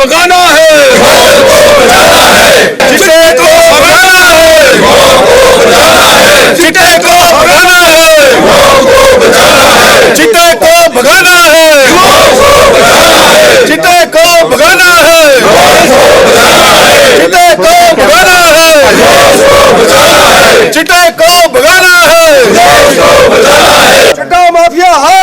भगाना है, चिट्टे को भगाना है, चिट्टे को भगाना है, चिट्टे को भगाना है, चिट्टे को भगाना है, चिट्टे को भगाना है, चिट्टे को भगाना है, चिट्टा माफिया हाय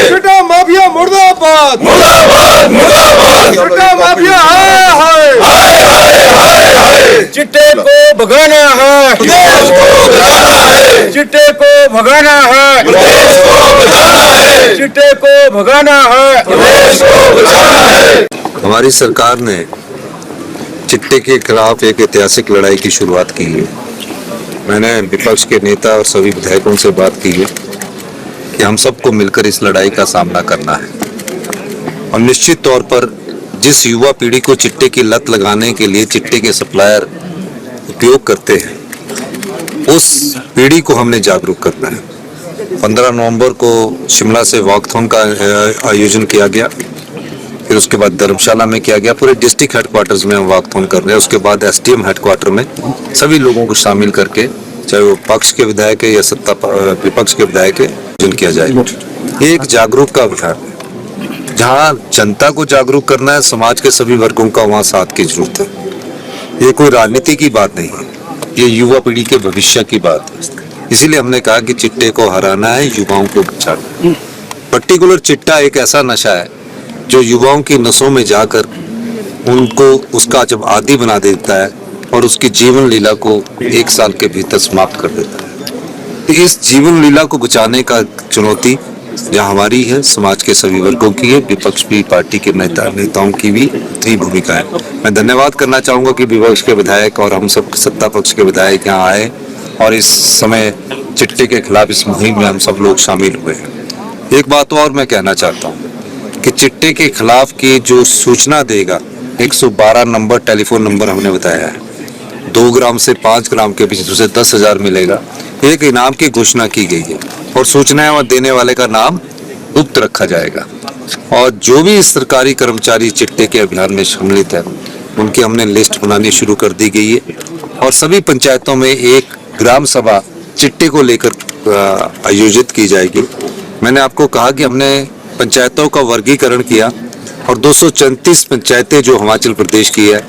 चिट्टा माफिया मुर्दाबाद मुर्दाबाद मुर्दाबाद, चिट्टा माफिया हाय चिट्टे को भगाना है, चिट्टे को भगाना है, चिट्टे को भगाना है। हमारी सरकार ने चिट्टे के खिलाफ एक ऐतिहासिक लड़ाई की शुरुआत की है। मैंने विपक्ष के नेता और सभी विधायकों से बात की है कि हम सबको मिलकर इस लड़ाई का सामना करना है और निश्चित तौर पर जिस युवा पीढ़ी को चिट्टे की लत लगाने के लिए चिट्टे के सप्लायर उपयोग करते हैं, उस पीढ़ी को हमने जागरूक करना है। 15 नवंबर को शिमला से वॉकथॉन का आयोजन किया गया, फिर उसके बाद धर्मशाला में किया गया। पूरे डिस्ट्रिक्ट हेडक्वार्टर्स में हम वॉकथॉन कर रहे हैं। उसके बाद एसडीएम हेडक्वार्टर में सभी लोगों को शामिल करके, चाहे वो पक्ष के विधायक या विपक्ष के विधायक, आयोजन किया जाएगा। ये एक जागरूक का अभियान है, जहाँ जनता को जागरूक करना है, समाज के सभी वर्गों का वहाँ साथ की जरूरत है। ये कोई राजनीति की बात नहीं है, ये युवा पीढ़ी के भविष्य की बात है। इसीलिए हमने कहा कि चिट्टे को हराना है, युवाओं को बचाना। पर्टिकुलर चिट्टा एक ऐसा नशा है जो युवाओं की नसों में जाकर उनको उसका जब आदी बना देता है और उसकी जीवन लीला को 1 साल के भीतर समाप्त कर देता है। तो इस जीवन लीला को बचाने का चुनौती जहाँ हमारी है, समाज के सभी वर्गों की है, विपक्ष भी, पार्टी के नेताओं की भी इतनी भूमिका है। मैं धन्यवाद करना चाहूँगा कि विपक्ष के विधायक और हम सब सत्ता पक्ष के विधायक यहाँ आए और इस समय चिट्टे के खिलाफ इस मुहिम में हम सब लोग शामिल हुए हैं। एक बात और मैं कहना चाहता हूँ कि चिट्टे के खिलाफ की जो सूचना देगा, 112 नंबर टेलीफोन नंबर हमने बताया है। 2 ग्राम से 5 ग्राम के बीच उसे 10,000 मिलेगा। एक इनाम की घोषणा की गई है और सूचनाएं देने वाले का नाम गुप्त रखा जाएगा। और जो भी सरकारी कर्मचारी चिट्टे के अभियान में सम्मिलित है, उनकी हमने लिस्ट बनानी शुरू कर दी गई है और सभी पंचायतों में एक ग्राम सभा चिट्टे को लेकर आयोजित की जाएगी। मैंने आपको कहा कि हमने पंचायतों का वर्गीकरण किया और 234 पंचायतें जो हिमाचल प्रदेश की है,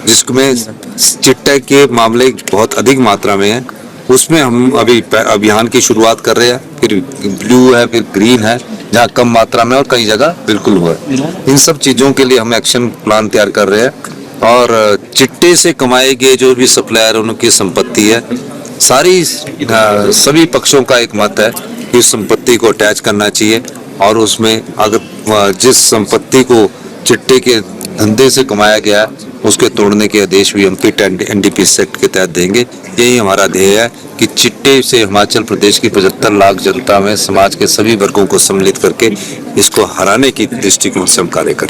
जिसमें चिट्टे के मामले बहुत अधिक मात्रा में है, उसमें हम अभी अभियान की शुरुआत कर रहे हैं। फिर ब्लू है, फिर ग्रीन है, जहाँ कम मात्रा में और कई जगह बिल्कुल हुआ है। इन सब चीज़ों के लिए हम एक्शन प्लान तैयार कर रहे हैं और चिट्टे से कमाए गए जो भी सप्लायर उनकी संपत्ति है, सभी पक्षों का एक मत है कि उस संपत्ति को अटैच करना चाहिए और उसमें अगर जिस संपत्ति को चिट्टे के धंधे से कमाया गया है, उसके तोड़ने के आदेश भी हम फिट एनडीपीएस एक्ट के तहत देंगे। यही हमारा ध्येय है कि चिट्टे से हिमाचल प्रदेश की 75 लाख जनता में समाज के सभी वर्गों को सम्मिलित करके इसको हराने की दृष्टिकोण से हम कार्य करें।